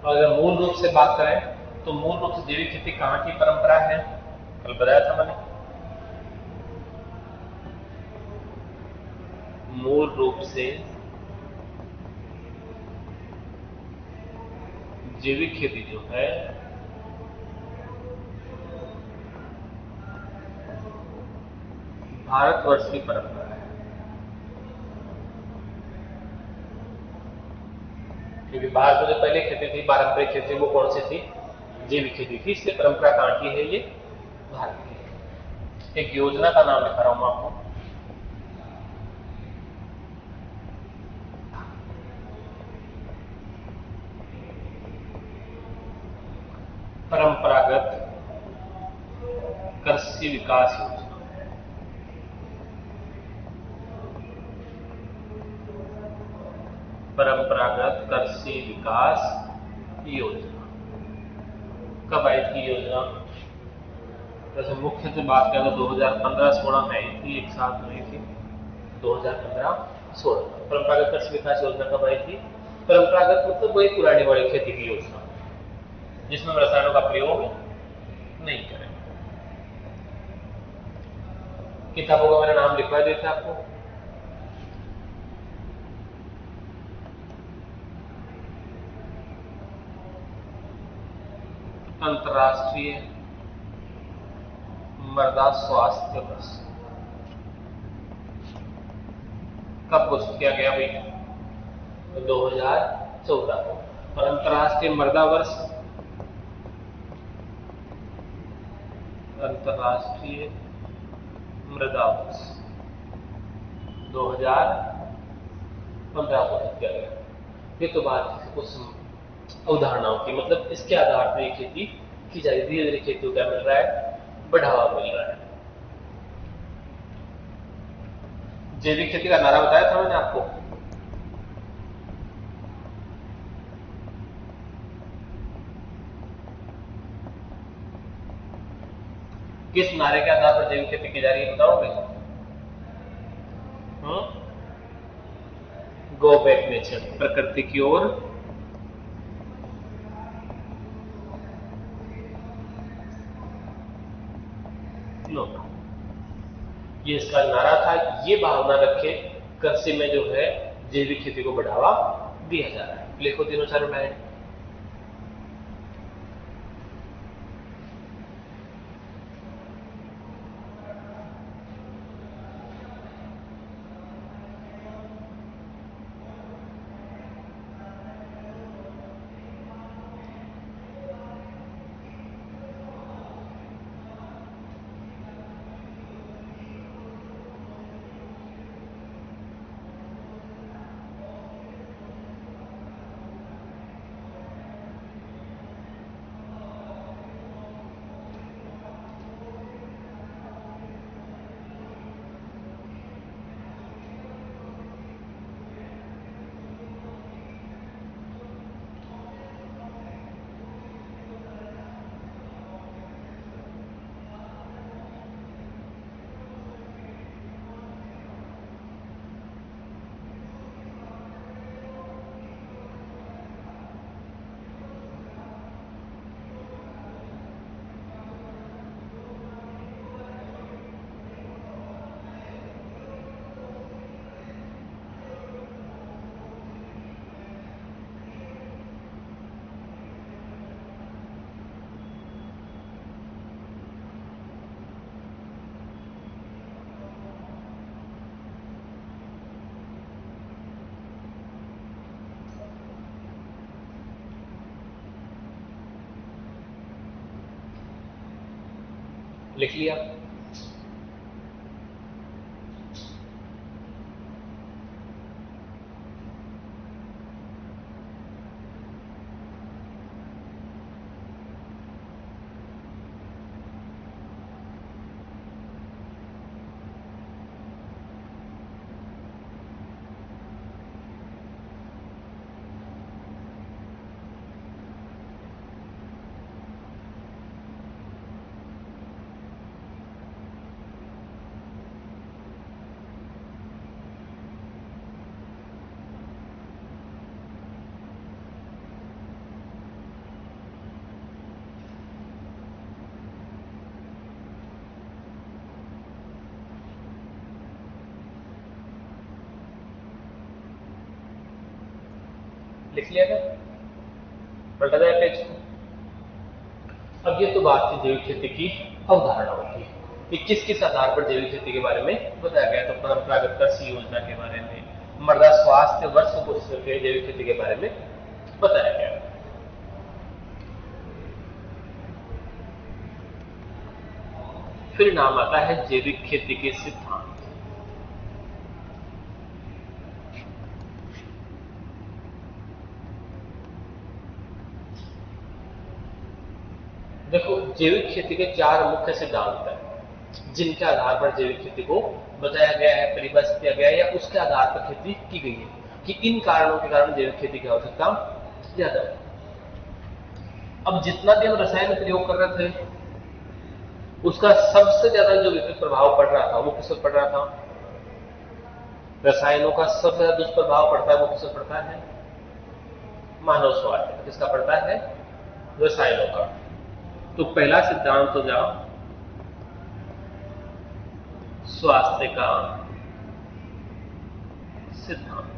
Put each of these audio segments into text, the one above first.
और अगर मूल रूप से बात करें तो मूल रूप से जैविक खेती कहाँ की परंपरा है? कल बताया था मैंने, मूल रूप से जैविक खेती जो है भारतवर्ष की परंपरा है। क्योंकि भारत में जो पहले खेती थी, पारंपरिक खेती, वो कौन सी थी? जैविक खेती थी। इसलिए परंपरा कहाँ की है? ये भारत की है। एक योजना का नाम लिखा रहा हूं मैं आपको, परंपरागत कृषि विकास योजना। परंपरागत कृषि विकास योजना कब आई थी योजना? वैसे मुख्य से बात करें तो 2015-16 में आई थी, एक साथ में आई थी 2015-16। परंपरागत कृषि विकास योजना कब आई थी? परंपरागत मतलब वही पुरानी वाली खेती की योजना जिसमें रसायनों का प्रयोग नहीं करें। किताबों का मैंने नाम लिखवा दिए थे आपको। अंतर्राष्ट्रीय मृदा स्वास्थ्य वर्ष कब घोषित किया गया भाई? 2014 को। और अंतर्राष्ट्रीय मृदा वर्ष, अंतर्राष्ट्रीय मृदा वर्ष 2015 को घोषित किया गया। ये तो बात कुछ अवधारणाओं की, मतलब इसके आधार पर ये खेती की जा रही है। धीरे धीरे खेती को क्या मिल रहा है? बढ़ावा मिल रहा है। जैविक खेती का नारा बताया था मैंने आपको, किस नारे के आधार पर जैविक खेती की जा रही है बताओगे? गो बैक नेचर, प्रकृति की ओर लौटो, ये इसका नारा था। ये भावना रखे कृषि में जो है जैविक खेती को बढ़ावा दिया जा रहा है। लिखो तीनों चारों लाइन। लिख लिया? लिख लिया गया, पलटा जाए पेज को। अब ये तो बात थी जैविक खेती की अवधारणाओं की कि किस किस आधार पर जैविक खेती के बारे में बताया गया। तो परंपरागत कृषि योजना के बारे में, मृदा स्वास्थ्य वर्ष को जैविक खेती के बारे में बताया गया। फिर नाम आता है जैविक खेती के सिद्धांत। देखो, जैविक खेती के 4 मुख्य सिद्धांत हैं जिनके आधार पर जैविक खेती को बताया गया है, परिभाषित किया गया है या उसके आधार पर खेती की गई है कि इन कारणों के कारण जैविक खेती की आवश्यकता ज्यादा है। अब जितना भी हम रसायन प्रयोग कर रहे थे उसका सबसे ज्यादा जो विपरीत प्रभाव पड़ रहा था वो किस पर पड़ रहा था? रसायनों का सबसे ज्यादा दुष्प्रभाव पड़ता है वो किस पर पड़ता है? मानव स्वास्थ्य पर। किसका पड़ता है? रसायनों का। तो पहला सिद्धांत हो जाओ स्वास्थ्य का सिद्धांत।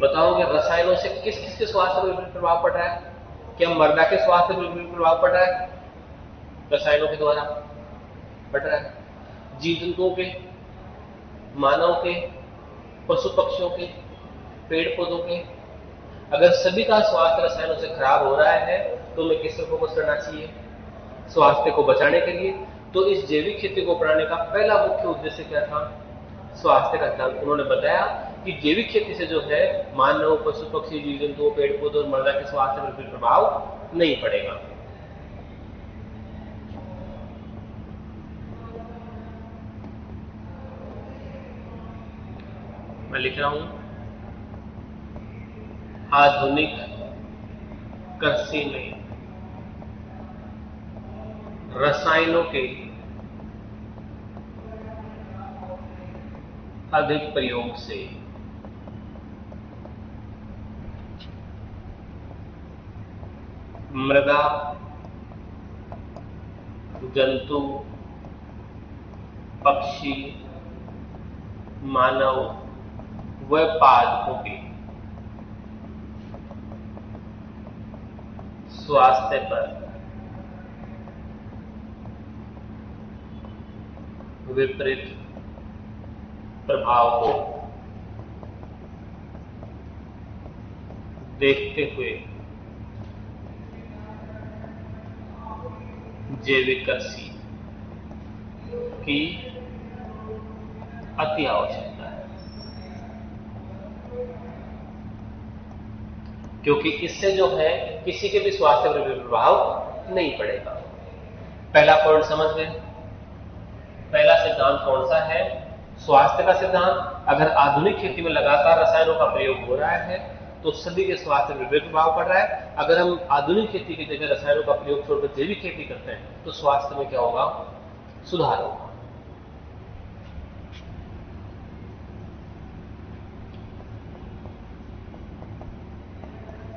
बताओगे रसायनों से किस किस के स्वास्थ्य पर विपरीत प्रभाव पड़ रहा है? क्या मृदा के स्वास्थ्य पर विपरीत प्रभाव पड़ रहा है? रसायनों के द्वारा पड़ रहा है। जीव जंतुओं के, मानव के, पशु पक्षियों के, पेड़ पौधों के, अगर सभी का स्वास्थ्य रसायनों से खराब हो रहा है तो हमें किस पर फोकस करना चाहिए? स्वास्थ्य को बचाने के लिए। तो इस जैविक खेती को अपनाने का पहला मुख्य उद्देश्य क्या था? स्वास्थ्य का ध्यान। उन्होंने बताया कि जैविक खेती से जो है मानव, पशु पक्षी, जीव जंतुओं, पेड़ पौधे और मृदा के स्वास्थ्य पर कोई प्रभाव नहीं पड़ेगा। मैं लिख रहा हूं, आधुनिक कृषि में रसायनों के अधिक प्रयोग से मृदा, जंतु, पक्षी, मानव व पादपों के स्वास्थ्य पर विपरीत प्रभाव को देखते हुए जैविक कृषि की अति आवश्यकता है, क्योंकि इससे जो है किसी के भी स्वास्थ्य पर विपरीत प्रभाव नहीं पड़ेगा। पहला पॉइंट समझ गए? पहला सिद्धांत कौन सा है? स्वास्थ्य का सिद्धांत। अगर आधुनिक खेती में लगातार रसायनों का प्रयोग हो रहा है तो सभी के स्वास्थ्य पर विपरीत प्रभाव पड़ रहा है। अगर हम आधुनिक खेती की जगह रसायनों का प्रयोग छोड़कर जैविक खेती करते हैं तो स्वास्थ्य में क्या होगा? सुधार होगा।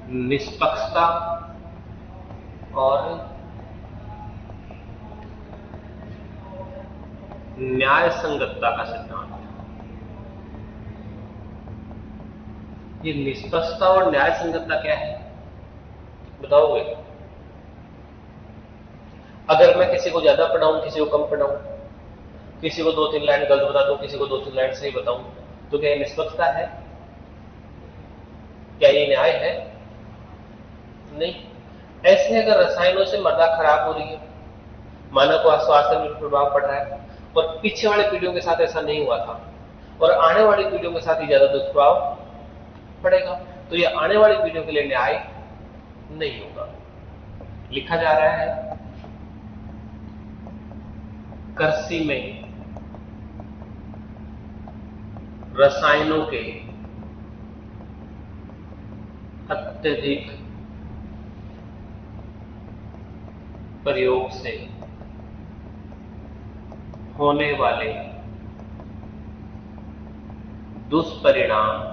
निष्पक्षता और न्याय संगतता का सिद्धांत। ये निष्पक्षता और न्याय संगतता क्या है बताओगे? अगर मैं किसी को ज्यादा पढ़ाऊं, किसी को कम पढ़ाऊं, किसी को 2-3 लाइन गलत बता दूं, किसी को 2-3 लाइन सही बताऊं, तो क्या ये निष्पक्षता है? क्या ये न्याय है? नहीं। ऐसे अगर रसायनों से मृदा खराब हो रही है, मानव को स्वास्थ्य में प्रभाव पड़ रहा है और पीछे वाली पीढ़ियों के साथ ऐसा नहीं हुआ था और आने वाली पीढ़ियों के साथ ही ज्यादा दुष्प्रभाव पड़ेगा, तो ये आने वाली पीढ़ियों के लिए न्याय नहीं होगा। लिखा जा रहा है, कृषि में रसायनों के अत्यधिक प्रयोग से होने वाले दुष्परिणाम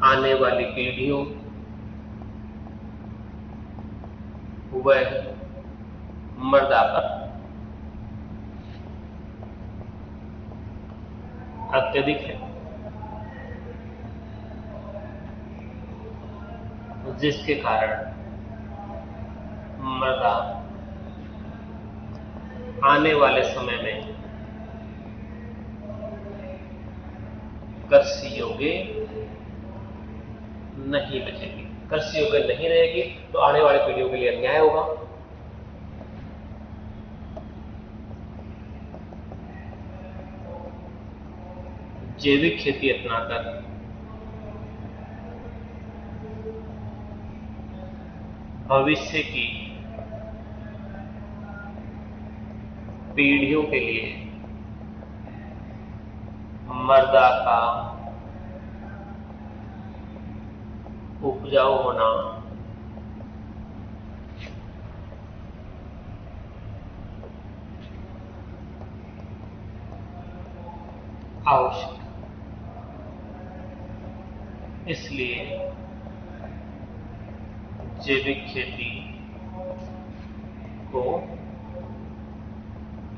आने वाली पीढ़ियों व मृदा पर अत्यधिक है। जिसके कारण मृदा आने वाले समय में कृषि योग्य नहीं बचेगी। कृषि योग्य नहीं रहेगी तो आने वाली पीढ़ियों के लिए अन्याय होगा। जैविक खेती अपनाकर भविष्य की पीढ़ियों के लिए मृदा का उपजाऊ होना आवश्यक। इसलिए जैविक खेती को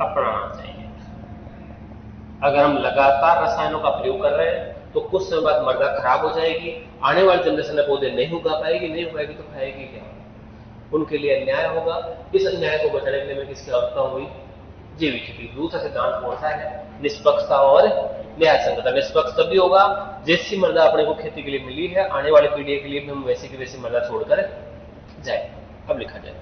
अपनाना चाहिए। अगर हम लगातार रसायनों का प्रयोग कर रहे हैं तो कुछ समय बाद मृदा खराब हो जाएगी। आने वाली जनरेशन में पौधे नहीं उगा पाएगी, नहीं उगाएगी तो खाएगी क्या? उनके लिए अन्याय होगा। इस अन्याय को बचाने के लिए मैं किसकी आवश्यकता हुई? जैविक खेती। दूसरा सिद्धांत कौन सा है? निष्पक्षता और न्याय संगतता। निष्पक्ष तभी होगा जैसी मृदा अपने को खेती के लिए मिली है, आने वाली पीढ़ी के लिए भी हम वैसे की वैसी मृदा छोड़कर जाए। अब लिखा जाए,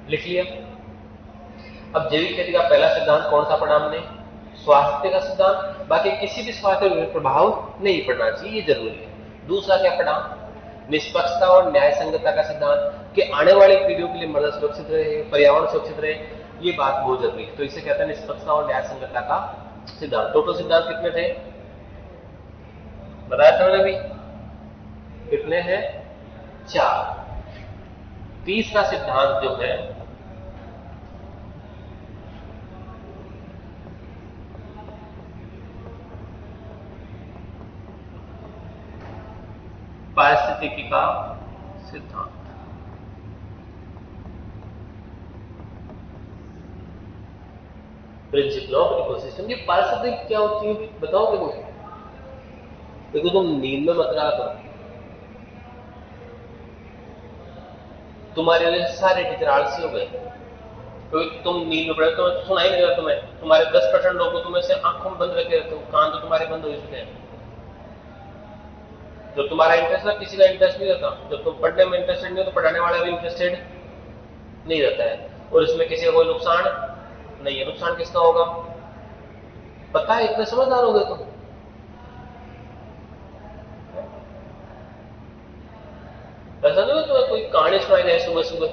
लिख लिया। अब जैविक खेती का पहला सिद्धांत कौन सा पढ़ा हमने? स्वास्थ्य का सिद्धांत। बाकी किसी भी स्वास्थ्य पर प्रभाव नहीं पड़ना चाहिए, ये जरूरी है। दूसरा क्या पढ़ा? निष्पक्षता और न्याय संगतता का सिद्धांत कि आने वाली पीढ़ियों के लिए मृदा सुरक्षित रहे, पर्यावरण सुरक्षित रहे, ये बात बहुत जरूरी है। तो इसे कहते हैं निष्पक्षता और न्याय संगतता का सिद्धांत। टोटल सिद्धांत कितने थे बताया था मैंने अभी? कितने हैं? 4। तीसरा सिद्धांत जो है पारिस्थितिकी का सिद्धांत। Principle of ecosystem. ये पारिस्थितिकी क्या होती है बताओगे मुझे? देखो तुम नींद में मत रहा करो, तुम्हारे लिए सारे टीचर आलसी हो गए क्योंकि तुम नींद में पड़े, तो सुनाई नहीं देता तुम्हें। तुम्हारे 10% लोग तुम्हें से आंखों में बंद रखे रहते हो, कान तो तुम्हारे बंद हो चुके हैं। जब तुम्हारा इंटरेस्ट है, किसी का इंटरेस्ट नहीं रहता। जब तुम पढ़ने में इंटरेस्टेड नहीं हो तो पढ़ाने वाला भी इंटरेस्टेड नहीं रहता है, और इसमें किसी का कोई नुकसान नहीं है। नुकसान किसका होगा पता है? इतने समझदार हो गए तुम। ऐसा नहीं हो तुम्हें कोई कहानी सुनाई जाए सुबह सुबह,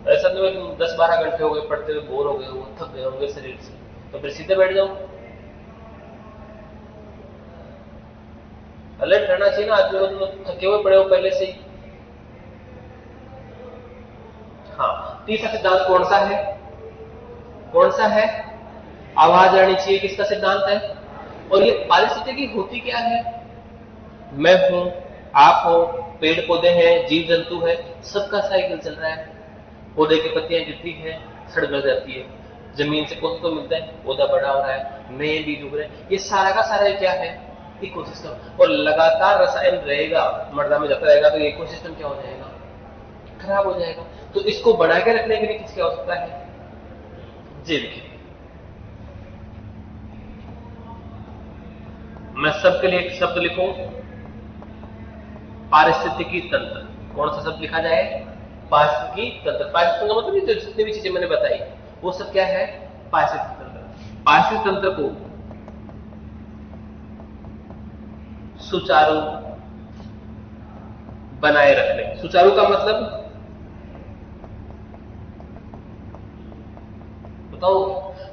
ऐसा नहीं हो तुम 10-12 घंटे हो गए पढ़ते हुए, बोर हो गए हो, थक गए होंगे शरीर से, तो फिर सीधे बैठ जाओ। अलर्ट रहना चाहिए ना आदमी को, तुम थके हुए पड़े हो पहले से ही। हाँ, तीसरा सिद्धांत कौन सा है? कौन सा है? आवाज आनी चाहिए किसका सिद्धांत है? और ये पारिस्थितिकी होती क्या है? मैं हूं, आप हो, पेड़ पौधे हैं, जीव जंतु है, सबका साइकिल चल रहा है। पौधे की पत्तियां गिरती है, सड़ गल जाती है, जमीन से पौधे को मिलता है, पौधा बड़ा हो रहा है, नए बीज उग रहे हैं। ये सारा का सारा क्या है? इकोसिस्टम। और लगातार रसायन रहेगा, मर्दा में जाता रहेगा, तो इकोसिस्टम क्या हो जाएगा? खराब हो जाएगा। तो इसको बना के रखने के लिए किसकी आवश्यकता है? जैविक खेती। मैं सबके लिए एक शब्द लिखूं, पारिस्थितिकी तंत्र। कौन सा शब्द लिखा जाए? पारिस्थितिकी तंत्र। पारिस्थितिकी का मतलब जितनी भी चीजें मैंने बताई वो सब क्या है? पारिस्थितिकी तंत्र। पारिस्थितिकी तंत्र को सुचारू बनाए रखने। सुचारू का मतलब बताओ?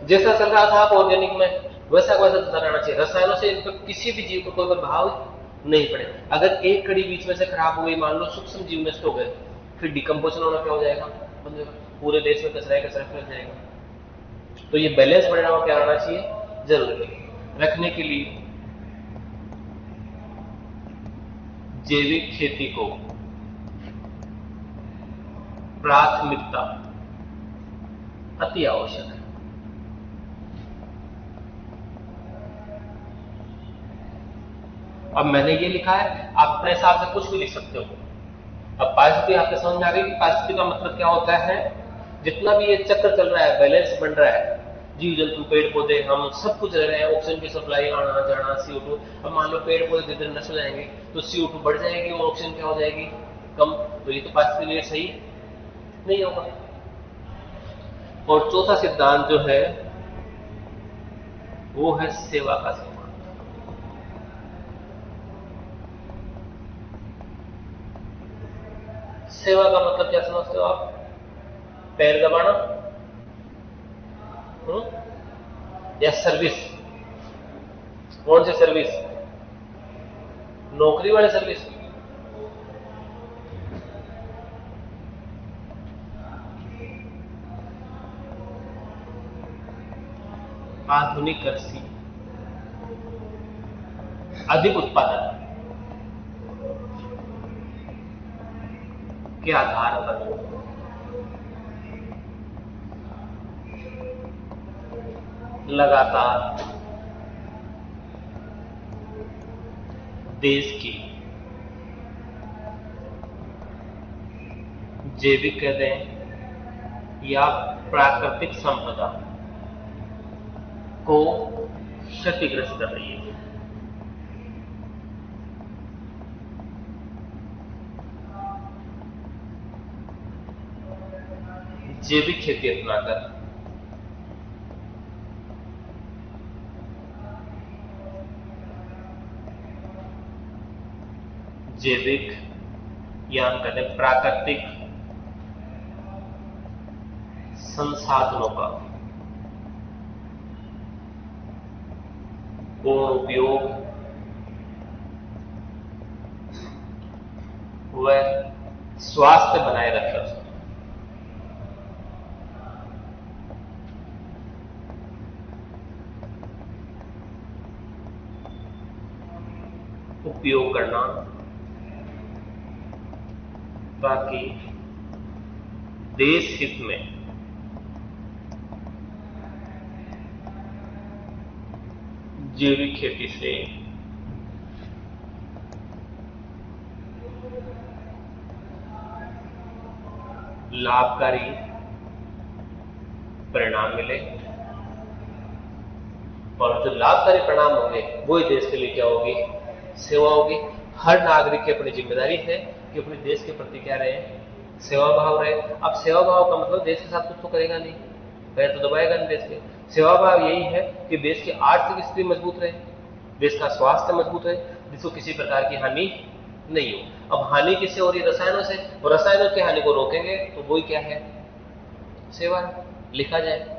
जैसा चल रहा था ऑर्गेनिक में वैसा वैसा चलता रहना चाहिए। रसायनों से किसी भी जीव को कोई प्रभाव नहीं पड़े। अगर एक कड़ी बीच में से खराब हो गई, मान लो सूक्ष्म जीव नष्ट हो गए, फिर डिकम्पोजन होना क्या हो जाएगा? पूरे देश में कचरा कचरा फैल जाएगा। तो ये बैलेंस परिणाम क्या होना चाहिए? जरूरी रखने के लिए जैविक खेती को प्राथमिकता अति आवश्यक है। अब मैंने ये लिखा है, आप अपने हिसाब से कुछ भी लिख सकते हो। अब पारिस्थितिकी आपके समझ में आ गई कि पारिस्थितिकी का मतलब क्या होता है? जितना भी ये चक्र चल रहा है, बैलेंस बन रहा है, जीव जंतु पेड़ पौधे हम सब कुछ रह रहे हैं, ऑक्सीजन की सप्लाई आना जाना, CO2। अब मान लो पेड़ पौधे धीरे धीरे नष्ट हो जाएंगे तो CO2 बढ़ जाएगी और ऑक्सीजन क्या हो जाएगी? कम। तो ये तो पारिस्थितिकी के लिए सही नहीं होगा। और चौथा सिद्धांत जो है वो है सेवा का सिद्धांत। सेवा का मतलब क्या समझते हो आप? पैर दबाना या सर्विस? कौन सी सर्विस? नौकरी वाली सर्विस? आधुनिक कृषि, अधिक उत्पादन के आधार पर लगातार देश की जैविक कह दें या प्राकृतिक संपदा को क्षतिग्रस्त कर रही है। जैविक खेती अपनाकर जैविक या हम कहते हैं प्राकृतिक संसाधनों का पूर्ण उपयोग व स्वास्थ्य बनाए रखकर उपयोग करना बाकी देश हित में जैविक खेती से लाभकारी परिणाम मिले, और जो लाभकारी परिणाम होंगे वही देश के लिए क्या होगी, सेवा होगी। हर नागरिक की अपनी जिम्मेदारी है कि अपने देश के प्रति क्या रहे, सेवा भाव रहे। अब सेवा भाव का मतलब देश के साथ कुछ तो करेगा नहीं, पैर तो दबाएगा नहीं देश के। सेवा भाव यही है कि देश की आर्थिक स्थिति मजबूत रहे, देश का स्वास्थ्य मजबूत रहे, जिसको किसी प्रकार की हानि नहीं हो। अब हानि किससे हो रही है, रसायनों से, और रसायनों की हानि को रोकेंगे तो वही क्या है, सेवा लिखा जाए।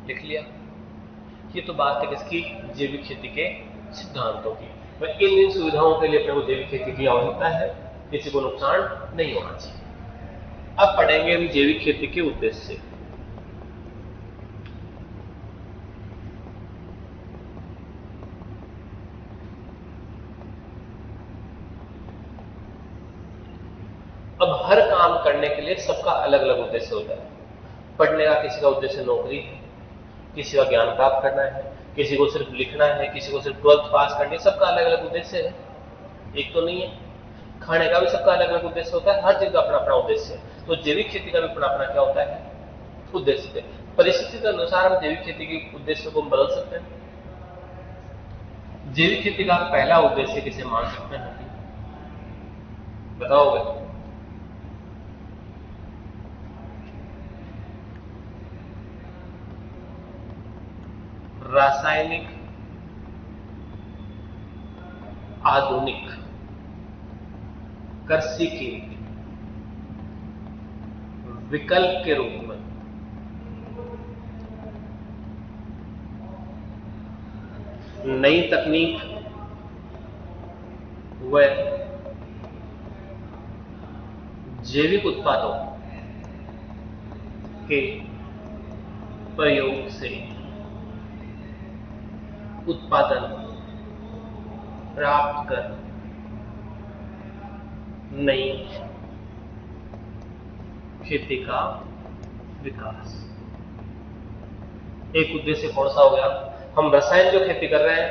लिख लिया। ये तो बात है किसकी, जैविक खेती के सिद्धांतों की। इन सुविधाओं के लिए अपने को जैविक खेती की आवश्यकता है, किसी को नुकसान नहीं होना चाहिए। अब पढ़ेंगे हम जैविक खेती के उद्देश्य। अब हर काम करने के लिए सबका अलग अलग उद्देश्य होता है। पढ़ने का किसी का उद्देश्य नौकरी है, किसी का ज्ञान प्राप्त करना है, किसी को सिर्फ लिखना है, किसी को सिर्फ 12th पास करनी है। सबका अलग अलग उद्देश्य है, एक तो नहीं है। खाने का भी सबका अलग अलग उद्देश्य होता है, हर चीज का अपना अपना उद्देश्य है। तो जैविक खेती का भी अपना अपना क्या होता है, उद्देश्य। परिस्थिति के अनुसार हम जैविक खेती के उद्देश्य को बदल सकते हैं। जैविक खेती का पहला उद्देश्य किसे मान सकते हैं, बताओगे? रासायनिक आधुनिक कृषि के विकल्प के रूप में नई तकनीक व जैविक उत्पादों के प्रयोग से उत्पादन प्राप्त कर नई खेती का विकास। एक उद्देश्य कौन सा हो गया, हम रसायन जो खेती कर रहे हैं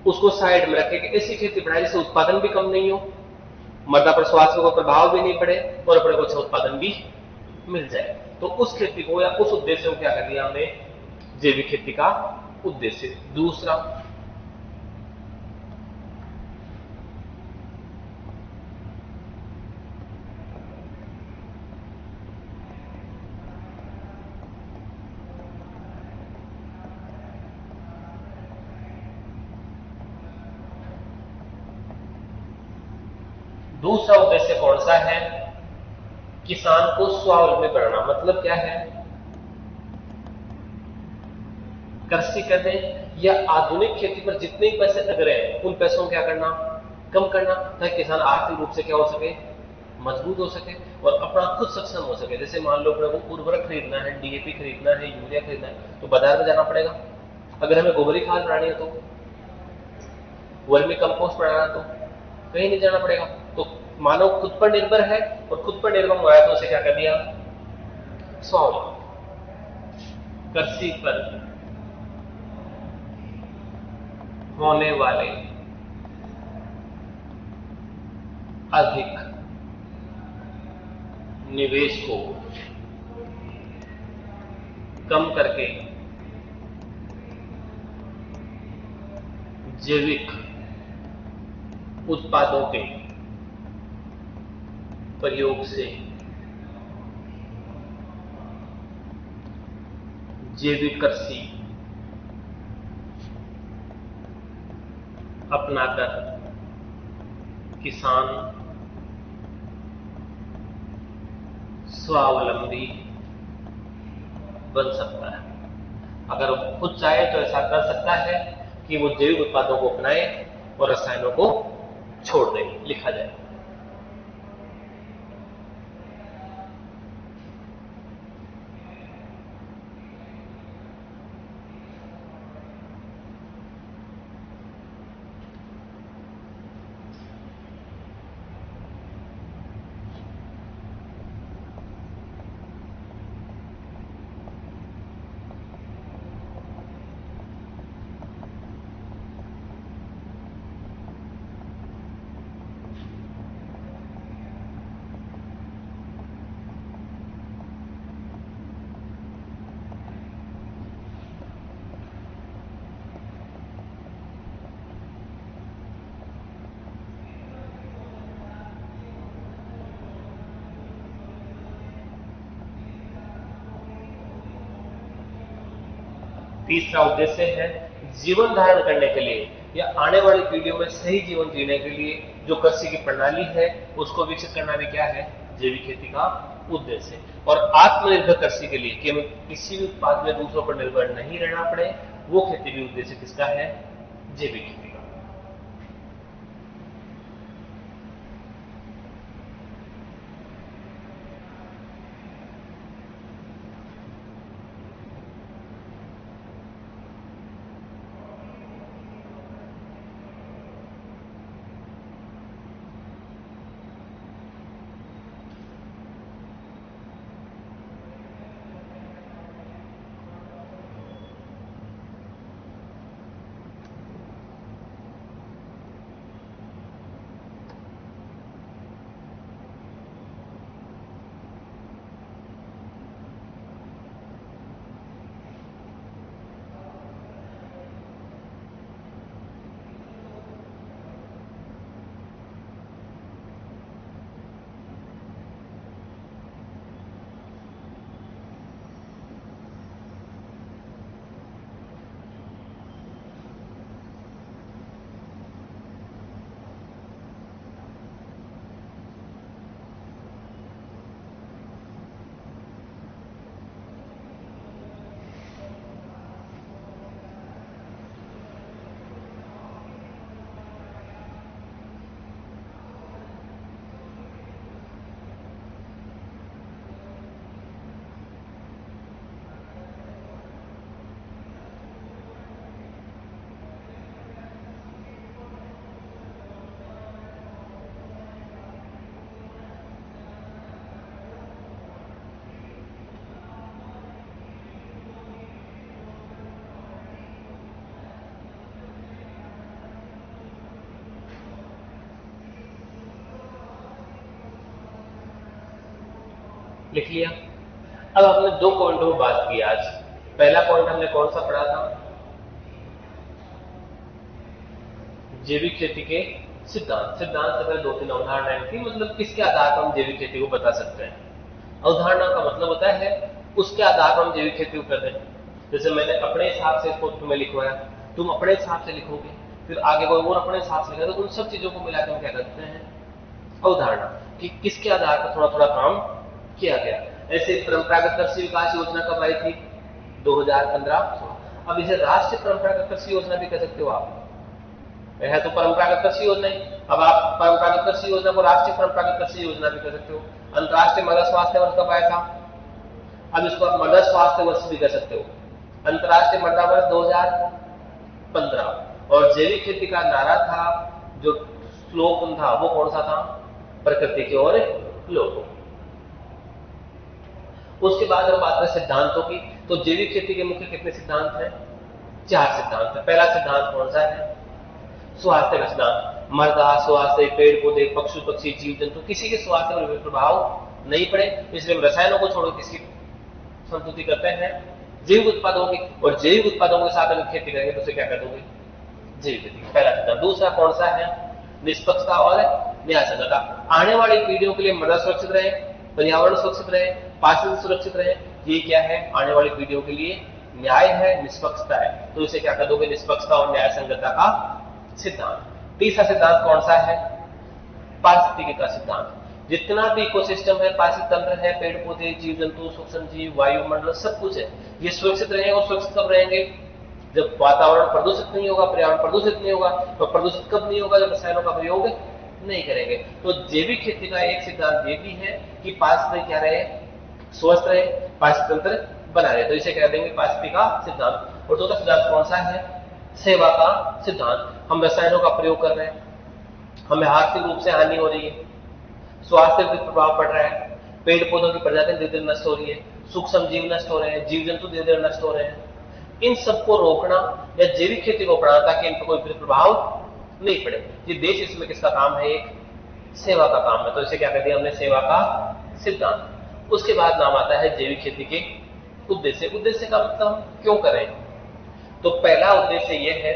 उसको साइड में रखें कि ऐसी खेती बढ़ाए जिससे उत्पादन भी कम नहीं हो, मृदा पर स्वास्थ्य को प्रभाव भी नहीं पड़े और अपने को अच्छा उत्पादन भी मिल जाए। तो उस खेती को या उस उद्देश्य को क्या कर दिया हमने, जैविक खेती का उद्देश्य। दूसरा, दूसरा उद्देश्य कौन सा है, किसान को स्वावलंबी बनाना। मतलब क्या है, कृषि करने या आधुनिक खेती पर जितने पैसे लग रहे हैं उन पैसों को क्या करना, कम करना, ताकि किसान आर्थिक रूप से क्या हो सके, मजबूत हो सके और अपना खुद सक्षम हो सके। जैसे मान लो अपने को उर्वरक खरीदना है, डीएपी खरीदना है, यूरिया खरीदना है, तो बाजार में जाना पड़ेगा। अगर हमें गोबरी खाद बनानी है तो, वर्मी कंपोस्ट बनाना तो कहीं नहीं जाना पड़ेगा। तो मानव खुद पर निर्भर है और खुद पर निर्भर हुआ है तो उसे क्या कर दिया, स्वावलंबी। कृषि पर होने वाले अधिक निवेश को कम करके जैविक उत्पादों के प्रयोग से जैविक कृषि अपनाकर किसान स्वावलंबी बन सकता है। अगर वो खुद चाहे तो ऐसा कर सकता है कि वो जैविक उत्पादों को अपनाए और रसायनों को छोड़ दे, लिखा जाए। तीसरा उद्देश्य है जीवन धारण करने के लिए या आने वाली पीढ़ियों में सही जीवन जीने के लिए जो कृषि की प्रणाली है उसको विकसित करना भी क्या है, जैविक खेती का उद्देश्य। और आत्मनिर्भर कृषि के लिए कि हमें किसी भी उत्पाद में दूसरों पर निर्भर नहीं रहना पड़े, वो खेती भी उद्देश्य किसका है, जैविक खेती का। लिख लिया। अब हमने 2 पॉइंटों पर बात की आज। पहला पॉइंट हमने कौन सा पढ़ा था? जैविक खेती के सिद्धांत से पहले 2-3 अवधारणाएं थी, मतलब किसके आधार पर हम जैविक खेती को बता सकते हैं। अवधारणा का मतलब होता है उसके आधार पर हम जैविक खेती को कर रहे हैं। जैसे मैंने अपने हिसाब से इसको तुम्हें लिखवाया, तुम अपने हिसाब से लिखोगे, फिर आगे कोई और अपने हिसाब से लिखेगा, तो उन सब चीजों को मिलाकर हम क्या करते हैं? अवधारणा, कि किसके आधार पर थोड़ा थोड़ा काम किया गया। ऐसे परंपरागत कृषि विकास योजना कब आई थी? 2015-16। अब इसे राष्ट्रीय परंपरागत कृषि योजना भी कह सकते हो आप, है तो परंपरागत कृषि योजना ही। अब आप परंपरागत कृषि योजना को राष्ट्रीय परंपरागत कृषि योजना भी कह सकते हो। अंतर्राष्ट्रीय मृदा स्वास्थ्य वर्ष कब आया था? अब इसको आप मृदा स्वास्थ्य वर्ष भी कह सकते हो। अंतर्राष्ट्रीय मृदा वर्ष 2015। और जैविक खेती का नारा था, जो स्लोगन था, वो कौन सा था? प्रकृति की ओर लोगों। उसके बाद हम बात करें सिद्धांतों की, तो जैविक खेती के मुख्य कितने सिद्धांत हैं? 4 सिद्धांत है। पहला सिद्धांत कौन सा है? स्वास्थ्य का सिद्धांत। मृदा स्वास्थ्य, पेड़ पौधे, पशु पक्षी, जीव जंतु, किसी के स्वास्थ्य पर प्रभाव नहीं पड़े, इसलिए हम रसायनों को छोड़कर किसकी संतुष्टि करते हैं? जैविक उत्पादों की। और जैविक उत्पादों के साथ अगर खेती करेंगे तो उसे क्या कर दोगे? जैविक खेती। पहला सिद्धांत। दूसरा कौन सा है? निष्पक्षता और न्याय संगतता। आने वाली पीढ़ियों के लिए मृदा सुरक्षित रहे, पर्यावरण सुरक्षित रहे, पारिस्थितिकी सुरक्षित रहे। ये क्या है? आने वाली पीढ़ियों के लिए न्याय है, निष्पक्षता है। तो इसे क्या कर दोगे? निष्पक्षता और न्याय संगतता का सिद्धांत। तीसरा सिद्धांत कौन सा है? पारिस्थितिकी का सिद्धांत। जितना भी इकोसिस्टम है, पारिस्थितिक तंत्र है, पेड़ पौधे, जीव जंतु, सूक्ष्म जीव, वायुमंडल, सब कुछ है, ये सुरक्षित रहेंगे। और सुरक्षित कब रहेंगे? जब वातावरण प्रदूषित नहीं होगा, पर्यावरण प्रदूषित नहीं होगा। तो प्रदूषित कब नहीं होगा? जब रसायनों का प्रयोग नहीं करेंगे। तो जैविक खेती का एक सिद्धांत ये भी है कि पारिस्थितिकी क्या रहे? स्वस्थ रहे, पारिस्थितिक तंत्र बना रहे। तो इसे कह देंगे पारिस्थितिकी का सिद्धांत। और चौथा सिद्धांत कौन सा है? सेवा का सिद्धांत। हम रसायनों का प्रयोग कर रहे हैं, हमें आर्थिक रूप से हानि हो रही है, स्वास्थ्य पर प्रभाव पड़ रहा है, पेड़ पौधों की प्रजातियां धीरे धीरे नष्ट हो रही है, सूक्ष्म जीव नष्ट हो रहे हैं, जीव जंतु धीरे धीरे नष्ट हो रहे हैं। इन सबको रोकना या जैविक खेती को बढ़ाना, ताकि इन पर कोई प्रभाव नहीं पड़े। ये देश, इसमें किसका काम है? एक सेवा का काम है। तो इसे क्या कहते हैं हमने? सेवा का सिद्धांत। उसके बाद नाम आता है जैविक खेती के उद्देश्य। उद्देश्य का मतलब हम क्यों करें? तो पहला उद्देश्य यह है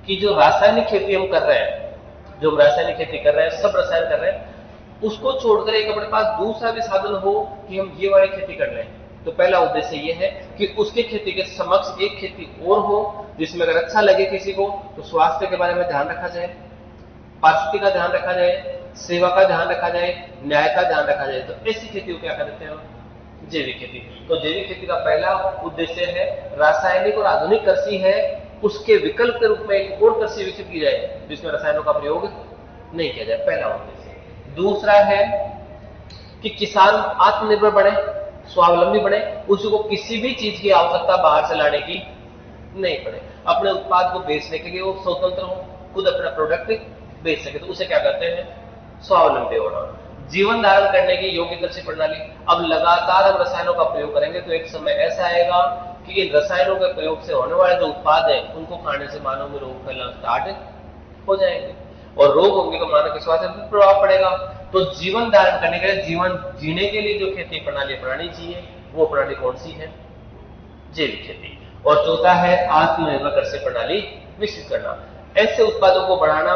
कि जो रासायनिक खेती हम कर रहे हैं, जो हम रासायनिक खेती कर रहे हैं, सब रसायन कर रहे हैं, उसको छोड़कर एक अपने पास दूसरा भी साधन हो कि हम ये वाली खेती कर रहे हैं। तो पहला उद्देश्य यह है कि उसके खेती के समक्ष एक खेती और हो, जिसमें अगर अच्छा लगे किसी को, तो स्वास्थ्य के बारे में ध्यान रखा जाए, पारिस्थितिकी का ध्यान रखा जाए, सेवा का ध्यान रखा जाए, न्याय का ध्यान रखा जाए। तो ऐसी खेती को क्या कहते हैं? जैविक खेती। तो जैविक खेती का पहला उद्देश्य है रासायनिक और आधुनिक कृषि है, उसके विकल्प के रूप में एक और कृषि विकसित की जाए जिसमें रसायनों का प्रयोग नहीं किया जाए। पहला उद्देश्य। दूसरा है कि किसान आत्मनिर्भर बने, स्वावलंबी बने, उसको किसी भी चीज की आवश्यकता बाहर से लाने की नहीं पड़े, अपने उत्पाद को बेचने के लिए वो स्वतंत्र हो, खुद अपना प्रोडक्ट बेच सके। तो उसे क्या कहते हैं? स्वावलंबी होना। जीवन धारण करने की योग्य कृषि प्रणाली। अब लगातार हम रसायनों का प्रयोग करेंगे तो एक समय ऐसा आएगा कि इन रसायनों के प्रयोग से होने वाले जो उत्पाद है, उनको खाने से मानव में रोग फैलना स्टार्ट हो जाएंगे, और रोग होंगे तो मानव के स्वास्थ्य पर प्रभाव पड़ेगा। तो जीवन धारण करने के लिए, जीवन जीने के लिए जो खेती प्रणाली अपनानी चाहिए, वो प्रणाली कौन सी है? जैविक खेती। और चौथा है आत्मनिर्भर कृषि प्रणाली विकसित करना। ऐसे उत्पादों को बढ़ाना,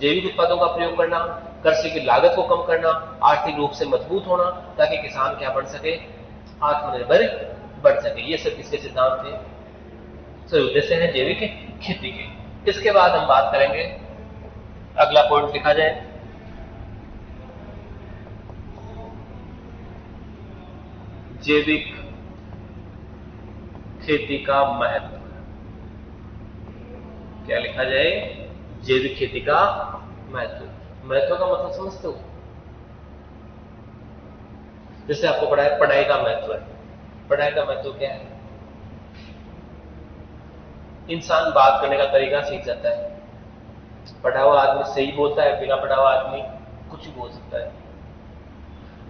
जैविक उत्पादों का प्रयोग करना, कृषि की लागत को कम करना, आर्थिक रूप से मजबूत होना, ताकि किसान क्या बन सके? आत्मनिर्भर बन सके। ये सब किसके सिद्धांत थे? सही उद्देश्य है जैविक खेती के। इसके बाद हम बात करेंगे, अगला पॉइंट लिखा जाए, जैविक खेती का महत्व। क्या लिखा जाए? जैविक खेती का महत्व। महत्व का मतलब समझते हो? जैसे आपको पढ़ाई का महत्व है। पढ़ाई का महत्व क्या है? इंसान बात करने का तरीका सीख जाता है। पढ़ा हुआ आदमी सही बोलता है, बिना पढ़ा हुआ आदमी कुछ भी बोल सकता है।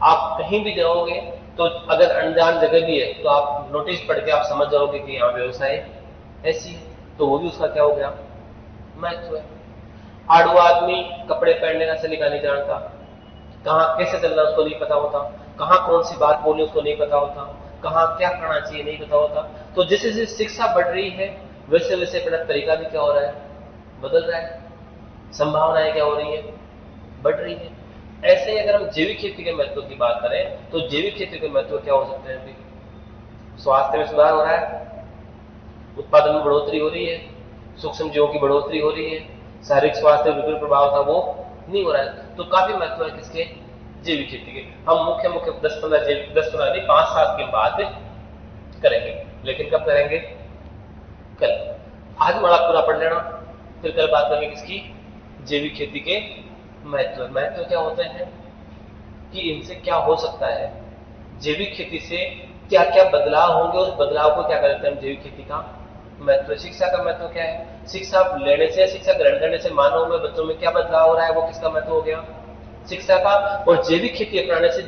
आप कहीं भी जाओगे तो अगर अनजान जगह भी है तो आप नोटिस पढ़ के आप समझ जाओगे कि यहाँ व्यवसाय ऐसी है, तो वो भी उसका क्या हो गया? महत्व है। आड़ुआ आदमी कपड़े पहनने का सलीका नहीं जानता, कहाँ कैसे चलना उसको नहीं पता होता, कहाँ कौन सी बात बोलनी उसको नहीं पता होता, कहाँ क्या करना चाहिए नहीं पता होता। तो जैसे जैसे शिक्षा बढ़ रही है वैसे वैसे अपना तरीका भी क्या हो रहा है, बदल रहा है, संभावनाएं क्या हो रही है, बढ़ रही है। ऐसे ही अगर हम जैविक खेती के महत्व की बात करें तो जैविक खेती के महत्व क्या हो सकते हैं? स्वास्थ्य में सुधार हो रहा है, उत्पादन में बढ़ोतरी हो रही है, सूक्ष्म जीवों की बढ़ोतरी हो रही है, शारीरिक स्वास्थ्य विपरीत प्रभाव था वो नहीं हो रहा है। तो काफी महत्व है किसके? जैविक खेती के। हम मुख्य मुख्य 10-15 नहीं 5-7 की बात करेंगे, लेकिन कब करेंगे? कल। आज बड़ा पूरा पढ़ लेना, फिर कल बात करेंगे किसकी? जैविक खेती के महत्व। महत्व क्या होते हैं कि इनसे क्या हो सकता है, जैविक खेती से क्या क्या बदलाव होंगे, उस बदलाव को क्या कहते हैं हम? जैविक खेती का महत्व। शिक्षा का महत्व क्या है? शिक्षा लेने से, शिक्षा ग्रहण करने से मानव में, बच्चों में क्या बदलाव हो रहा है, वो किसका महत्व हो गया? शिक्षा का। और जैविक खेती अपनाने से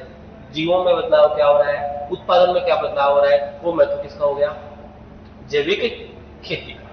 जीवों में बदलाव क्या हो रहा है, उत्पादन में क्या बदलाव हो रहा है, वो महत्व किसका हो गया? जैविक खेती का।